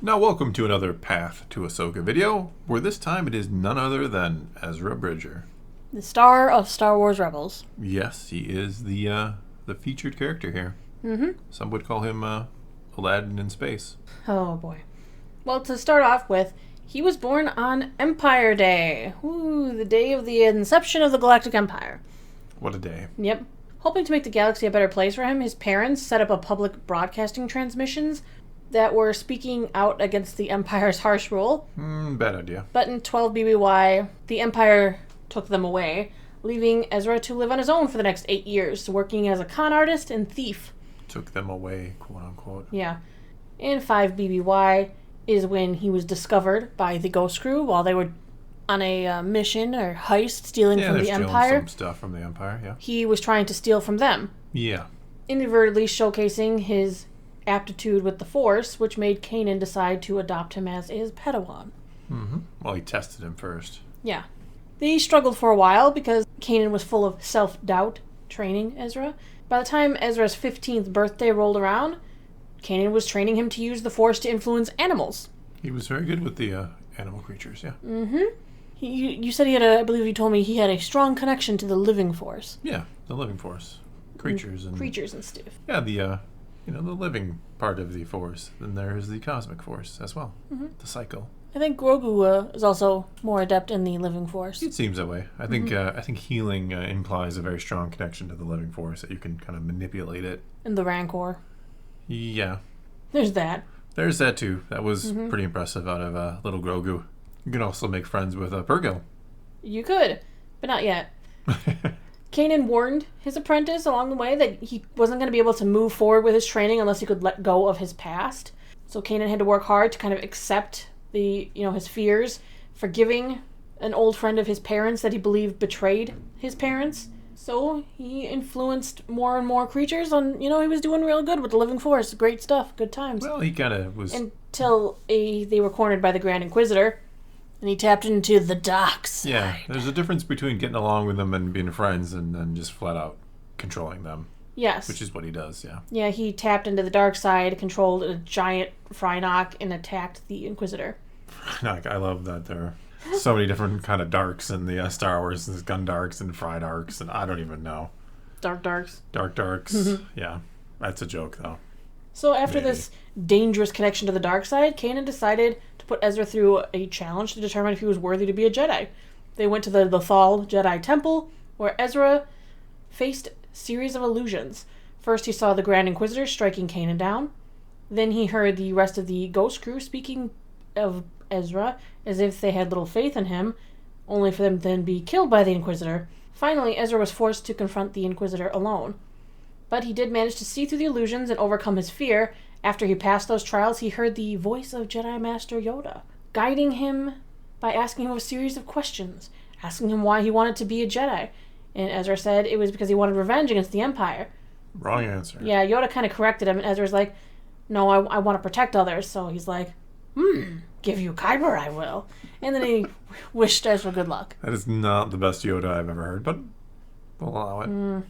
Now welcome to another Path to Ahsoka video, where this time it is none other than Ezra Bridger. The star of Star Wars Rebels. Yes, he is the featured character here. Mm-hmm. Some would call him Aladdin in space. Oh boy. Well, to start off with, he was born on Empire Day. Ooh, the day of the inception of the Galactic Empire. What a day. Yep. Hoping to make the galaxy a better place for him, his parents set up a public broadcasting transmissions that were speaking out against the Empire's harsh rule. Bad idea. But in 12 BBY, the Empire took them away, leaving Ezra to live on his own for the next 8 years, working as a con artist and thief. Took them away, quote unquote. Yeah. In 5 BBY is when he was discovered by the Ghost Crew while they were on a mission or heist stealing from the Empire. Some stuff from the Empire, yeah. He was trying to steal from them. Yeah. Inadvertently showcasing his aptitude with the Force, which made Kanan decide to adopt him as his Padawan. Mm-hmm. Well, he tested him first. Yeah. They struggled for a while because Kanan was full of self-doubt training Ezra. By the time Ezra's 15th birthday rolled around, Kanan was training him to use the Force to influence animals. He was very good with the animal creatures, yeah. Mm-hmm. You said he had I believe you told me he had a strong connection to the living Force. Yeah, the living Force. Creatures and stuff. Yeah, the living part of the Force. Then there's the cosmic Force as well. Mm-hmm. The cycle. I think Grogu is also more adept in the living Force. It seems that way. I think healing implies a very strong connection to the living Force, that you can kind of manipulate it. And the Rancor. Yeah. There's that. There's that too. That was pretty impressive out of little Grogu. You can also make friends with Purgill. You could, but not yet. Kanan warned his apprentice along the way that he wasn't going to be able to move forward with his training unless he could let go of his past. So Kanan had to work hard to kind of accept his fears, forgiving an old friend of his parents that he believed betrayed his parents. So he influenced more and more creatures on, he was doing real good with the living Force. Great stuff. Good times. Well, he kind of was... Until they were cornered by the Grand Inquisitor, and he tapped into the dark side. Yeah, there's a difference between getting along with them and being friends and then just flat out controlling them. Yes. Which is what he does, yeah. Yeah, he tapped into the dark side, controlled a giant Frynok, and attacked the Inquisitor. Frynok, I love that there are so many different kind of darks in the Star Wars. There's gun darks and fry darks, and I don't even know. Dark darks. Dark darks, yeah. That's a joke, though. So after this dangerous connection to the dark side, Kanan decided to put Ezra through a challenge to determine if he was worthy to be a Jedi. They went to the Lothal Jedi Temple, where Ezra faced a series of illusions. First, he saw the Grand Inquisitor striking Kanan down. Then he heard the rest of the Ghost Crew speaking of Ezra as if they had little faith in him, only for them to then be killed by the Inquisitor. Finally, Ezra was forced to confront the Inquisitor alone. But he did manage to see through the illusions and overcome his fear. After he passed those trials, he heard the voice of Jedi Master Yoda, guiding him by asking him a series of questions, asking him why he wanted to be a Jedi. And Ezra said it was because he wanted revenge against the Empire. Wrong answer. Yeah, Yoda kind of corrected him, and Ezra's like, no, I want to protect others. So he's like, give you Kyber, I will. And then he wished Ezra good luck. That is not the best Yoda I've ever heard, but we'll allow it.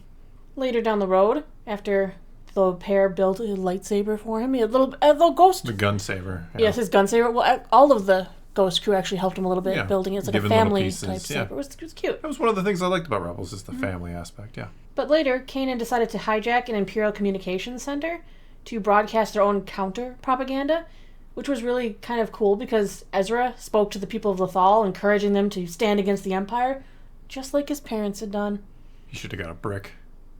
Later down the road, after the pair built a lightsaber for him, he had a little ghost. The gun saber. Yeah. Yes, his gun saber. Well, all of the Ghost Crew actually helped him a little bit building it. It's like a family type saber. It was cute. That was one of the things I liked about Rebels, is the family aspect, yeah. But later, Kanan decided to hijack an Imperial Communications Center to broadcast their own counter-propaganda, which was really kind of cool because Ezra spoke to the people of Lothal, encouraging them to stand against the Empire, just like his parents had done. He should have got a brick.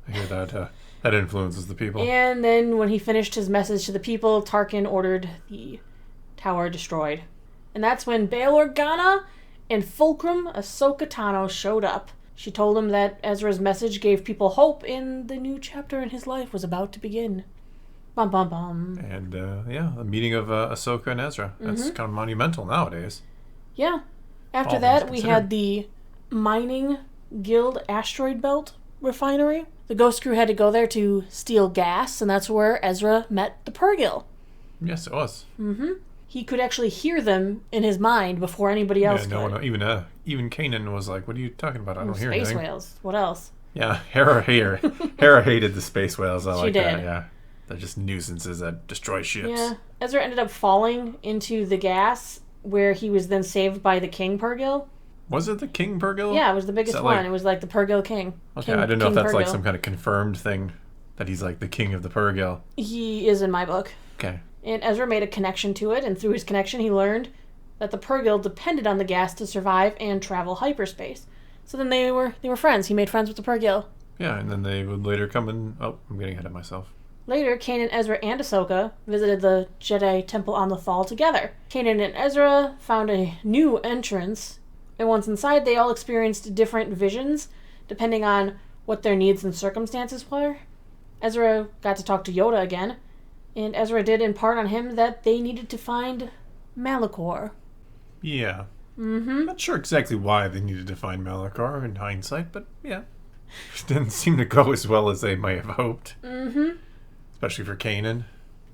I hear that influences the people. And then when he finished his message to the people, Tarkin ordered the tower destroyed. And that's when Bail Organa and Fulcrum Ahsoka Tano showed up. She told him that Ezra's message gave people hope and the new chapter in his life was about to begin. Bum, bum, bum. And, the meeting of Ahsoka and Ezra. That's kind of monumental nowadays. Yeah. After that, we had the Mining Guild Asteroid Belt refinery. The Ghost Crew had to go there to steal gas, and that's where Ezra met the Purgill. Yes, it was. He could actually hear them in his mind before anybody else could. Even Kanan was like, what are you talking about? I don't hear anything. Space whales. What else? Yeah, Hera hated the space whales. I like did. That, yeah. They're just nuisances that destroy ships. Yeah. Ezra ended up falling into the gas, where he was then saved by the King Purgill. Was it the King Purgill? Yeah, it was the biggest one. It was like the Purgill King. Okay, I didn't know if that's like some kind of confirmed thing, that he's like the king of the Purgill. He is in my book. Okay. And Ezra made a connection to it, and through his connection he learned that the Purgill depended on the gas to survive and travel hyperspace. So then they were friends. He made friends with the Purgill. Yeah, and then they would later come and... Oh, I'm getting ahead of myself. Later, Kanan, Ezra, and Ahsoka visited the Jedi Temple on Lothal together. Kanan and Ezra found a new entrance, and once inside, they all experienced different visions, depending on what their needs and circumstances were. Ezra got to talk to Yoda again, and Ezra did impart on him that they needed to find Malachor. Yeah. Not sure exactly why they needed to find Malachor in hindsight, but yeah. It didn't seem to go as well as they might have hoped. Especially for Kanan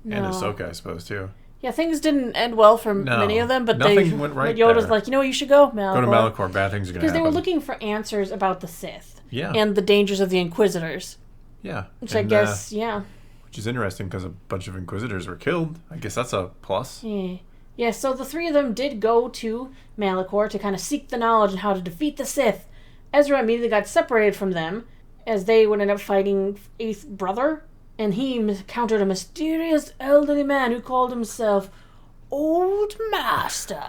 and Ahsoka, I suppose, too. Yeah, things didn't end well for many of them, but nothing went right Yoda's there. like, you know, you should go, Malachor. Go to Malachor, bad things are going to happen. Because they were looking for answers about the Sith. Yeah. And the dangers of the Inquisitors. Yeah. Which I guess, Which is interesting because a bunch of Inquisitors were killed. I guess that's a plus. Yeah, so the three of them did go to Malachor to kind of seek the knowledge on how to defeat the Sith. Ezra immediately got separated from them, as they would end up fighting Eighth Brother, and he encountered a mysterious elderly man who called himself Old Master,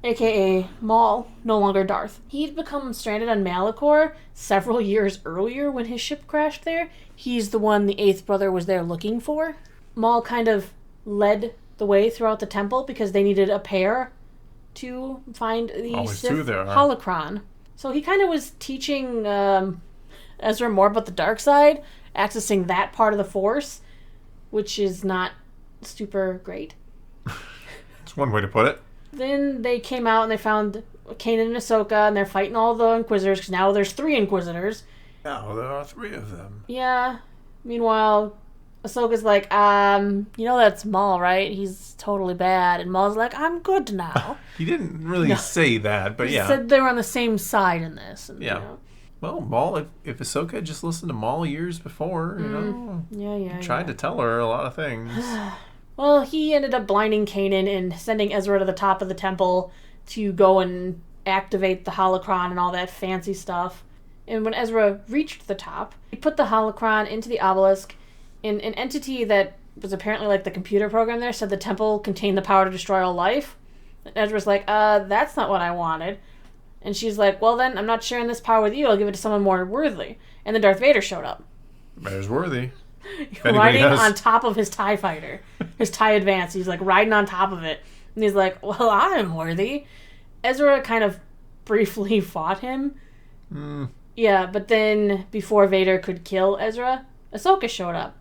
a.k.a. Maul, no longer Darth. He'd become stranded on Malachor several years earlier when his ship crashed there. He's the one the Eighth Brother was there looking for. Maul kind of led the way throughout the temple because they needed a pair to find the Sith Holocron. So he kind of was teaching Ezra more about the dark side, accessing that part of the Force, which is not super great. That's one way to put it. Then they came out and they found Kanan and Ahsoka, and they're fighting all the Inquisitors, because now there's 3 Inquisitors. Now there are 3 of them. Yeah. Meanwhile, Ahsoka's like, you know that's Maul, right? He's totally bad. And Maul's like, I'm good now. He didn't really say that, but he said they were on the same side in this. And, yeah. You know. Well, Maul, if Ahsoka had just listened to Maul years before, you know, tried to tell her a lot of things. Well, he ended up blinding Kanan and sending Ezra to the top of the temple to go and activate the holocron and all that fancy stuff. And when Ezra reached the top, he put the holocron into the obelisk, and an entity that was apparently like the computer program there said the temple contained the power to destroy all life. And Ezra's like, that's not what I wanted. And she's like, well then, I'm not sharing this power with you, I'll give it to someone more worthy. And then Darth Vader showed up. Vader's worthy. Riding on top of his TIE fighter. His TIE Advance. He's like riding on top of it. And he's like, well, I'm worthy. Ezra kind of briefly fought him. Yeah, but then before Vader could kill Ezra, Ahsoka showed up.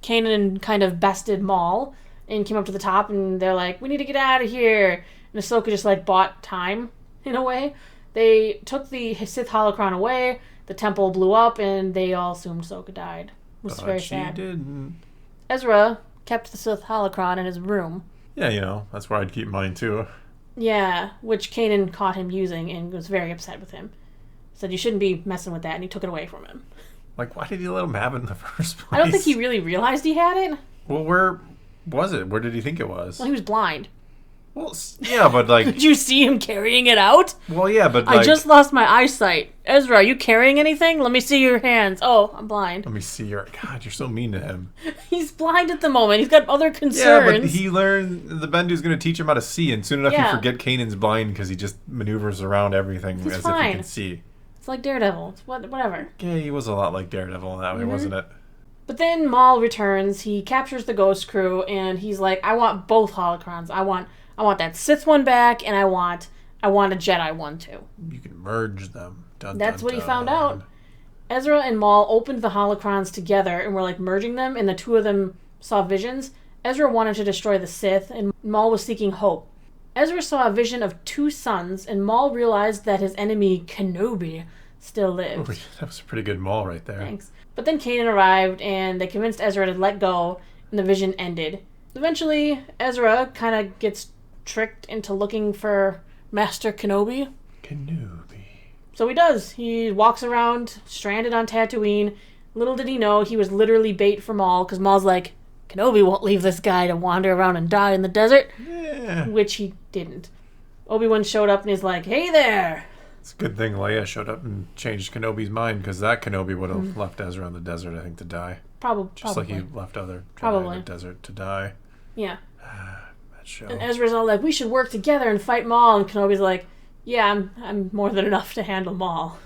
Kanan kind of bested Maul and came up to the top, and they're like, we need to get out of here. And Ahsoka just like bought time, in a way. They took the Sith Holocron away, the temple blew up, and they all assumed Ahsoka died. It was very sad. She didn't. Ezra kept the Sith Holocron in his room. Yeah, you know, that's where I'd keep mine too. Yeah, which Kanan caught him using and was very upset with him. Said you shouldn't be messing with that, and he took it away from him. Like, why did he let him have it in the first place? I don't think he really realized he had it. Well, where was it? Where did he think it was? Well, he was blind. Well, yeah, but like... Did you see him carrying it out? Well, yeah, but like... I just lost my eyesight. Ezra, are you carrying anything? Let me see your hands. Oh, I'm blind. Let me see your... God, you're so mean to him. He's blind at the moment. He's got other concerns. Yeah, but he learned... The Bendu's going to teach him how to see, and soon enough you forget Kanan's blind because he just maneuvers around everything as if he can see. It's like Daredevil. It's whatever. Yeah, he was a lot like Daredevil in that way, wasn't it? But then Maul returns. He captures the Ghost Crew, and he's like, I want both holocrons. I want that Sith one back, and I want a Jedi one too. You can merge them. That's what he found out. Ezra and Maul opened the holocrons together and were like merging them, and the two of them saw visions. Ezra wanted to destroy the Sith, and Maul was seeking hope. Ezra saw a vision of 2 suns, and Maul realized that his enemy, Kenobi, still lived. Ooh, that was a pretty good Maul right there. Thanks. But then Kanan arrived, and they convinced Ezra to let go, and the vision ended. Eventually, Ezra kind of gets tricked into looking for Master Kenobi. Kenobi. So he does. He walks around, stranded on Tatooine, Little did he know he was literally bait for Maul, because Maul's like, Kenobi won't leave this guy to wander around and die in the desert. Yeah. Which he didn't. Obi-Wan showed up and he's like, hey there! It's a good thing Leia showed up and changed Kenobi's mind, because that Kenobi would have left Ezra in the desert, I think, to die. Probably. Just like he left other Jedi in the desert to die. Yeah. That show. And Ezra's all like, we should work together and fight Maul. And Kenobi's like, yeah, I'm more than enough to handle Maul.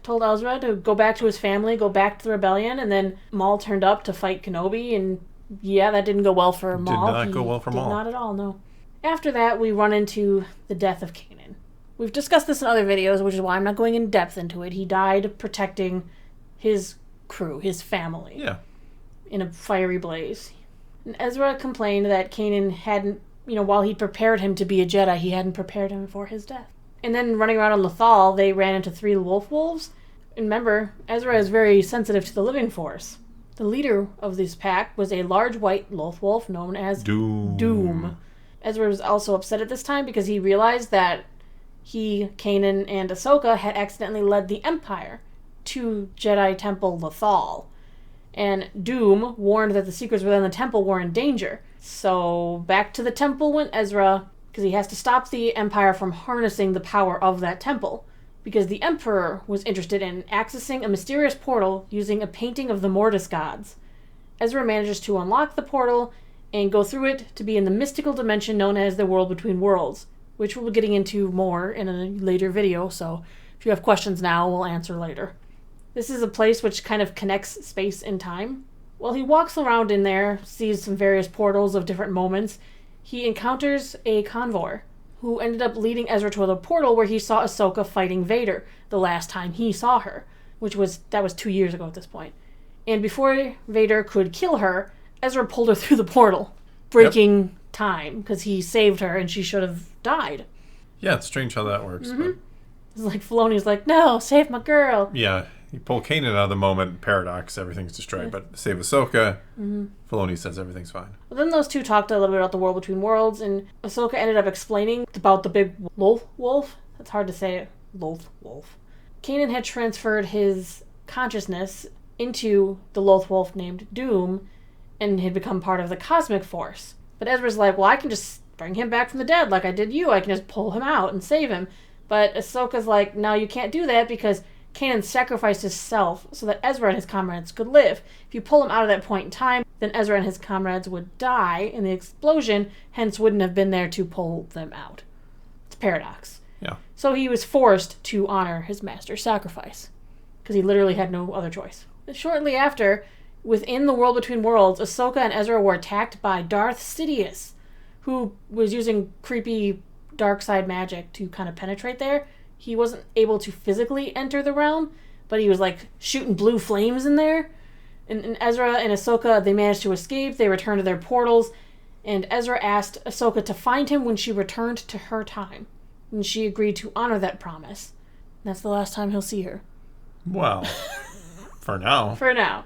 Told Ezra to go back to his family, go back to the rebellion, and then Maul turned up to fight Kenobi, and yeah, that didn't go well for Maul. Did not go well for Maul. Not at all, no. After that, we run into the death of Kanan. We've discussed this in other videos, which is why I'm not going in depth into it. He died protecting his crew, his family. Yeah. In a fiery blaze. And Ezra complained that Kanan hadn't, while he prepared him to be a Jedi, he hadn't prepared him for his death. And then running around on Lothal, they ran into 3 wolves. And remember, Ezra is very sensitive to the living force. The leader of this pack was a large white wolf known as Doom. Ezra was also upset at this time because he realized that he, Kanan, and Ahsoka had accidentally led the Empire to Jedi Temple Lothal. And Doom warned that the secrets within the temple were in danger. So back to the temple went Ezra, because he has to stop the Empire from harnessing the power of that temple. Because the Emperor was interested in accessing a mysterious portal using a painting of the Mortis gods. Ezra manages to unlock the portal and go through it to be in the mystical dimension known as the World Between Worlds, which we'll be getting into more in a later video, so if you have questions now, we'll answer later. This is a place which kind of connects space and time. While he walks around in there, sees some various portals of different moments, he encounters a convor who ended up leading Ezra to a portal where he saw Ahsoka fighting Vader the last time he saw her, that was 2 years ago at this point. And before Vader could kill her, Ezra pulled her through the portal, breaking time, because he saved her and she should have died. Yeah, it's strange how that works. But... It's like Filoni's like, no, save my girl. Yeah, you pull Kanan out of the moment, paradox, everything's destroyed. But save Ahsoka, Filoni says everything's fine. Well, then those two talked a little bit about the World Between Worlds, and Ahsoka ended up explaining about the big wolf. That's hard to say. Wolf. Kanan had transferred his consciousness into the wolf named Doom, and had become part of the cosmic force. But Ezra's like, well, I can just bring him back from the dead like I did you. I can just pull him out and save him. But Ahsoka's like, no, you can't do that because Kanan sacrificed himself so that Ezra and his comrades could live. If you pull him out of that point in time, then Ezra and his comrades would die in the explosion, hence wouldn't have been there to pull them out. It's a paradox. Yeah. So he was forced to honor his master's sacrifice because he literally had no other choice. Shortly after, within the World Between Worlds, Ahsoka and Ezra were attacked by Darth Sidious, who was using creepy dark side magic to kind of penetrate there. He wasn't able to physically enter the realm, but he was like shooting blue flames in there. And Ezra and Ahsoka, they managed to escape. They returned to their portals, and Ezra asked Ahsoka to find him when she returned to her time. And she agreed to honor that promise. And that's the last time he'll see her. Well, for now. For now.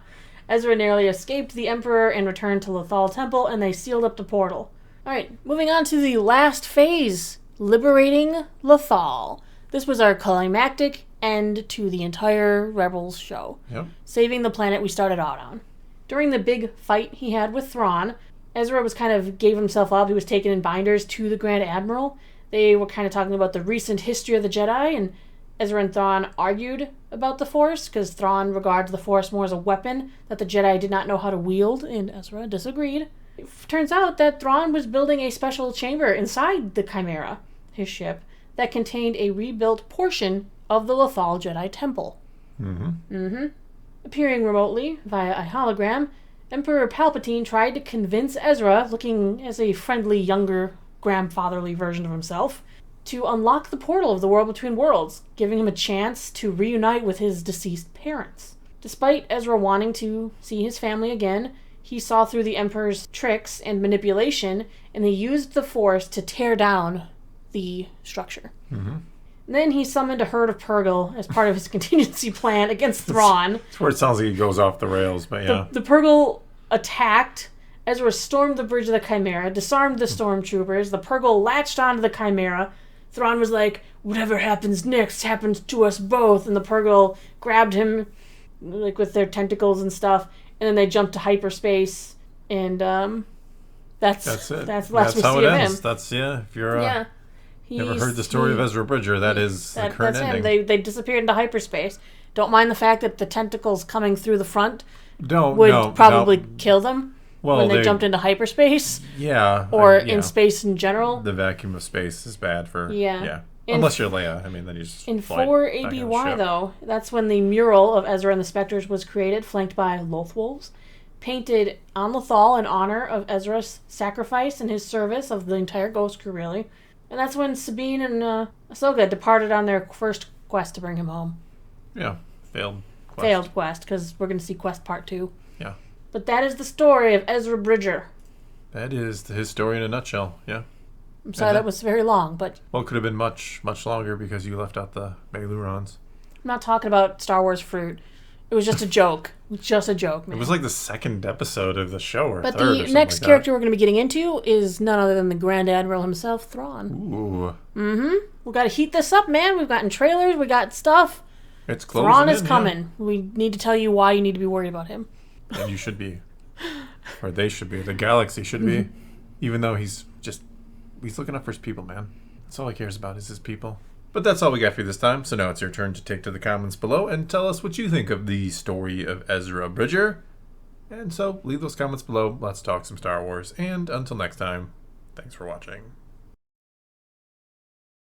Ezra narrowly escaped the Emperor and returned to Lothal Temple, and they sealed up the portal. Alright, moving on to the last phase, Liberating Lothal. This was our climactic end to the entire Rebels show. Yep. Saving the planet we started out on. During the big fight he had with Thrawn, Ezra gave himself up. He was taken in binders to the Grand Admiral. They were kind of talking about the recent history of the Jedi, and Ezra and Thrawn argued about the Force, because Thrawn regards the Force more as a weapon that the Jedi did not know how to wield, and Ezra disagreed. It turns out that Thrawn was building a special chamber inside the Chimera, his ship, that contained a rebuilt portion of the Lothal Jedi Temple. Appearing remotely via a hologram, Emperor Palpatine tried to convince Ezra, looking as a friendly, younger, grandfatherly version of himself, to unlock the portal of the World Between Worlds, giving him a chance to reunite with his deceased parents. Despite Ezra wanting to see his family again, he saw through the Emperor's tricks and manipulation, and he used the Force to tear down the structure. And then he summoned a herd of Purgill as part of his contingency plan against Thrawn. That's where it sounds like he goes off the rails, but yeah. The Purgill attacked. Ezra stormed the bridge of the Chimera, disarmed the stormtroopers. The Purgill latched onto the Chimera. Thrawn was like, whatever happens next happens to us both. And the Purgill grabbed him like with their tentacles and stuff, and then they jump to hyperspace, and that's it. That's the last we how see it of ends. him. That's if you're never He's- heard the story of Ezra Bridger, that is the current that's ending. him. They disappeared into hyperspace. Don't mind the fact that the tentacles coming through the front Don't would probably kill them when they jumped into hyperspace. Yeah. Or in space in general. The vacuum of space is bad for... Yeah. Unless you're Leia. I mean, then you just In fly 4 back on the ABY, ship. though, that's when the mural of Ezra and the Spectres was created, flanked by Lothwolves, painted on Lothal in honor of Ezra's sacrifice and his service of the entire Ghost Crew, really. And that's when Sabine and Ahsoka departed on their first quest to bring him home. Yeah. Failed quest. Failed quest, because we're going to see Quest Part 2. Yeah. But that is the story of Ezra Bridger. That is his story in a nutshell, yeah. I'm sorry that was very long, but... Well, it could have been much, much longer because you left out the Bailurons. I'm not talking about Star Wars fruit. It was just a joke. It was just a joke, man. It was like the second episode of the show or But third or the something next like character we're going to be getting into is none other than the Grand Admiral himself, Thrawn. Ooh. We've got to heat this up, man. We've gotten trailers. We got stuff. It's closing Thrawn is in, coming. We need to tell you why you need to be worried about him. Yeah. And you should be. Or they should be. The galaxy should be. Even though he's looking up for his people, man. That's all he cares about is his people. But that's all we got for you this time. So now it's your turn to take to the comments below and tell us what you think of the story of Ezra Bridger. And so leave those comments below. Let's talk some Star Wars. And until next time, thanks for watching.